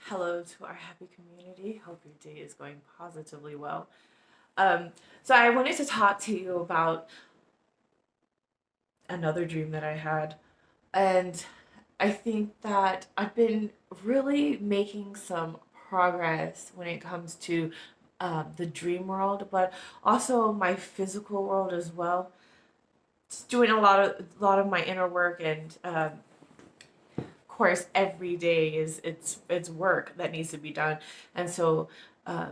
Hello to our happy community. Hope your day is going positively well. Um, so I wanted to talk to you about another dream that I had, and I think that I've been really making some progress when it comes to the dream world, but also my physical world as well. Just doing a lot of my inner work, and of course, every day is it's work that needs to be done, and so. Uh,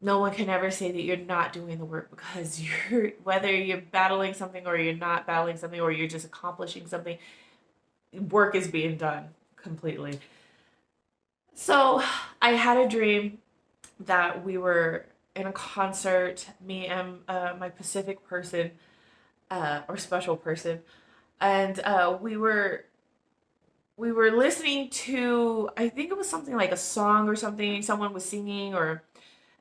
no one can ever say that you're not doing the work because you're whether you're battling something or you're not battling something or you're just accomplishing something, work is being done completely. So I had a dream that we were in a concert, me and my Pacific person, or special person, and we were listening to, I think it was something like a song or something someone was singing, or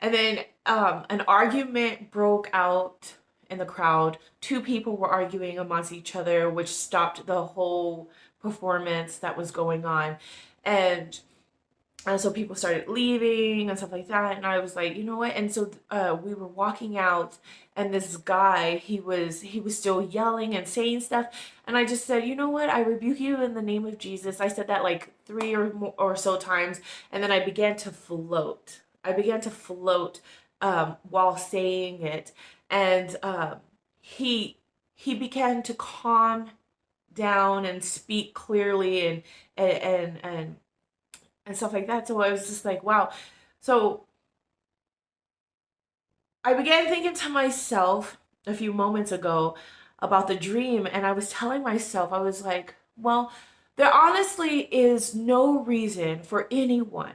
and then an argument broke out in the crowd. Two people were arguing amongst each other, which stopped the whole performance that was going on. And so people started leaving and stuff like that. And I was like, you know what? And so we were walking out, and this guy, he was still yelling and saying stuff. And I just said, you know what? I rebuke you in the name of Jesus. I said that like three or more or so times, and then I began to float. I began to float while saying it, and he he began to calm down and speak clearly and stuff like that. So I was just like, wow. So I began thinking to myself a few moments ago about the dream, and I was telling myself, I was like, well, there honestly is no reason for anyone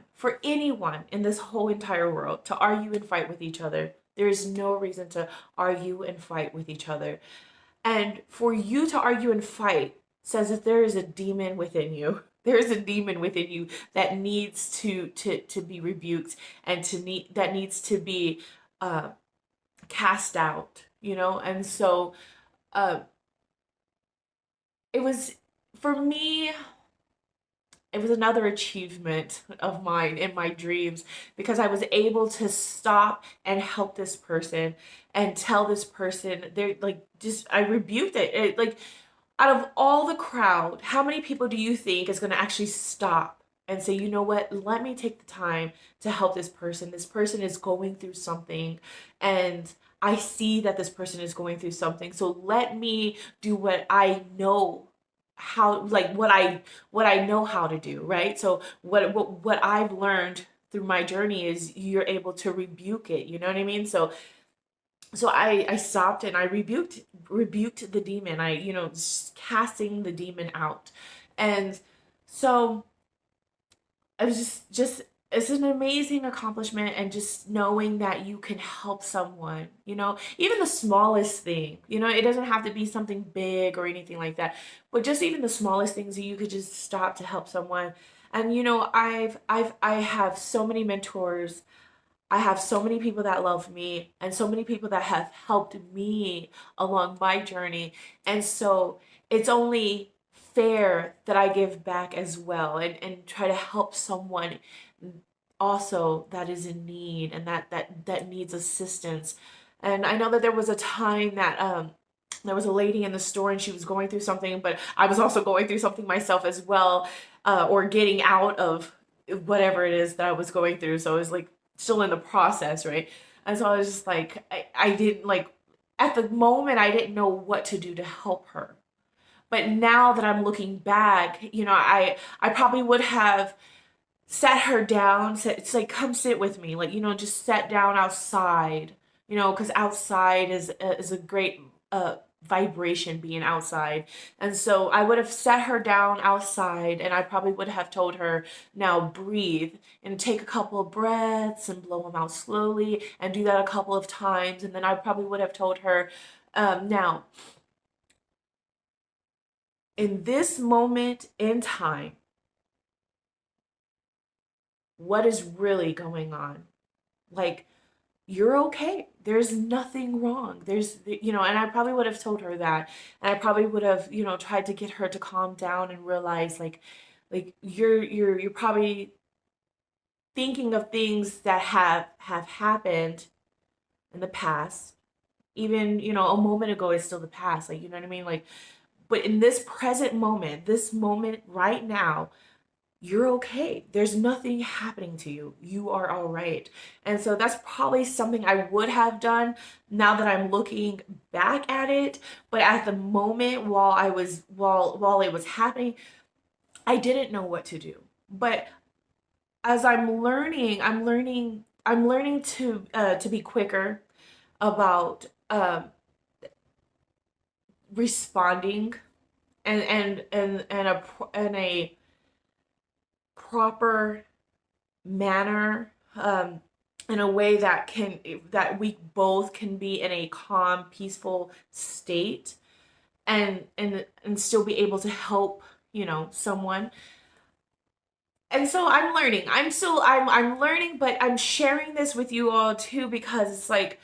in this whole entire world to argue and fight with each other. There is no reason to argue and fight with each other. And for you to argue and fight says that there is a demon within you. There is a demon within you that needs to be rebuked, and to need that needs to be uh, cast out. And so uh, it was for me. It was another achievement of mine in my dreams because I was able to stop and help this person and tell this person they're like, just I rebuked it like, out of all the crowd, how many people do you think is going to actually stop and say, you know what, let me take the time to help this person? This person is going through something, and I see that this person is going through something. So let me do what I know how, like what I know how to do, right? So what I've learned through my journey is you're able to rebuke it, you know what I mean? So I stopped and I rebuked the demon. I, casting the demon out. And so it was just it's an amazing accomplishment, and just knowing that you can help someone, even the smallest thing, it doesn't have to be something big or anything like that, but just even the smallest things that you could just stop to help someone. And I have so many mentors. I have so many people that love me, and so many people that have helped me along my journey. And so it's only fair that I give back as well, and try to help someone also that is in need, and that needs assistance. And I know that there was a time that there was a lady in the store, and she was going through something, but I was also going through something myself as well, or getting out of whatever it is that I was going through. So it was like still in the process, right? And so I was just like, I didn't like, at the moment, I didn't know what to do to help her. But now that I'm looking back, I probably would have sat her down, said, it's like, come sit with me, like, just sat down outside, because outside is a great vibration, being outside. And so I would have sat her down outside, and I probably would have told her, now breathe and take a couple of breaths and blow them out slowly, and do that a couple of times. And then I probably would have told her, now, in this moment in time, what is really going on? Like, you're okay. There's nothing wrong. And I probably would have told her that. And I probably would have, tried to get her to calm down and realize, like you're probably thinking of things that have happened in the past. Even, a moment ago is still the past. Like, you know what I mean? Like, but in this present moment, this moment right now, you're okay. There's nothing happening to you. You are all right. And so that's probably something I would have done now that I'm looking back at it. But at the moment while it was happening, I didn't know what to do. But as I'm learning to be quicker about responding and a proper manner, in a way that we both can be in a calm, peaceful state, and still be able to help, someone. And so I'm learning. I'm learning, but I'm sharing this with you all too because it's like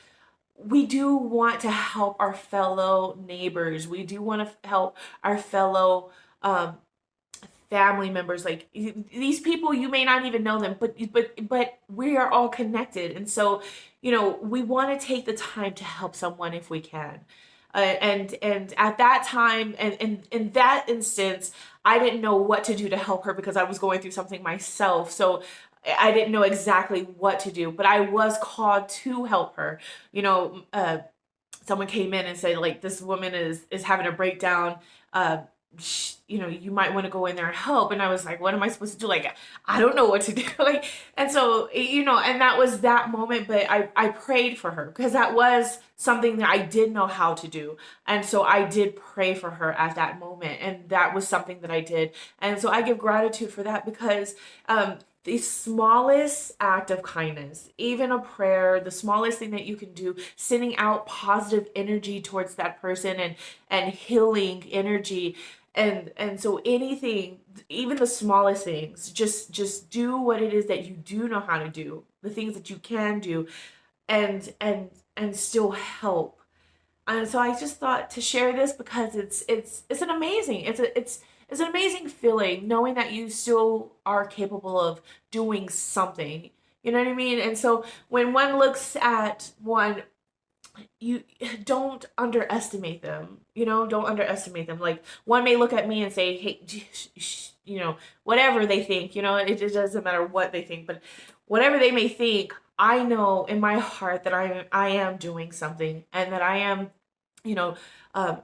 we do want to help our fellow neighbors. We do want to help our fellow um, family members. Like these people, you may not even know them, but we are all connected, and so we want to take the time to help someone if we can. And at that time, and in that instance, I didn't know what to do to help her because I was going through something myself. So I didn't know exactly what to do, but I was called to help her. You know, someone came in and said like this woman is having a breakdown. You might want to go in there and help. And I was like, what am I supposed to do? Like, I don't know what to do. Like, and so, and that was that moment, but I prayed for her because that was something that I did know how to do. And so I did pray for her at that moment. And that was something that I did. And so I give gratitude for that because, the smallest act of kindness, even a prayer, the smallest thing that you can do, sending out positive energy towards that person and healing energy, and so anything, even the smallest things, just do what it is that you do know how to do, the things that you can do, and still help. And so I just thought to share this because it's an amazing it's an amazing feeling knowing that you still are capable of doing something. You know what I mean? And so when one looks at one, you don't underestimate them. Don't underestimate them. Like one may look at me and say, "Hey, whatever they think. It doesn't matter what they think, but whatever they may think, I know in my heart that I am doing something and that I am, you know,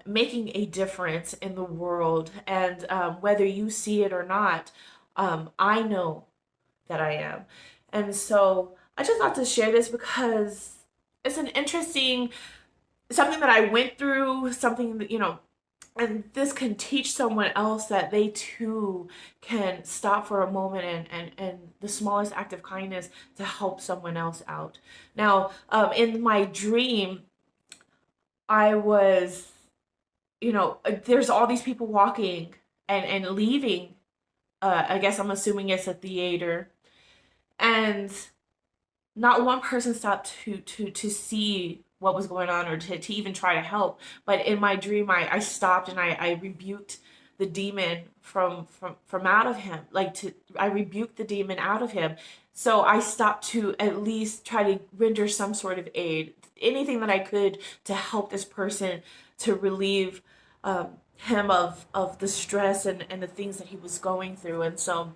making a difference in the world. And whether you see it or not, I know that I am. And so I just thought to share this because it's an interesting something that I went through, something that, and this can teach someone else that they too can stop for a moment and the smallest act of kindness to help someone else out. Now, in my dream, I was, there's all these people walking and leaving. I guess I'm assuming it's a theater, and not one person stopped to see what was going on or to even try to help. But in my dream, I stopped and I rebuked the demon from out of him. I rebuked the demon out of him. So I stopped to at least try to render some sort of aid, anything that I could to help this person to relieve him of the stress and the things that he was going through. And so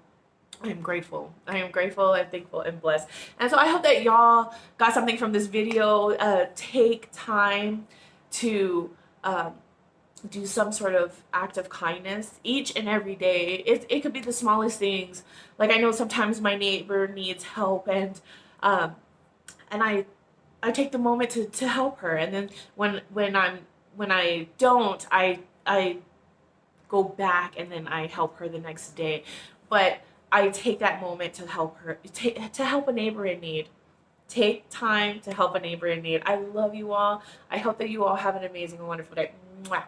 I am grateful. I am grateful and thankful and blessed. And so I hope that y'all got something from this video. Take time to do some sort of act of kindness each and every day. It could be the smallest things. Like I know sometimes my neighbor needs help, and I take the moment to help her. And then when I don't, I go back and then I help her the next day. But I take that moment to help her, to help a neighbor in need. Take time to help a neighbor in need. I love you all. I hope that you all have an amazing and wonderful day. Mwah.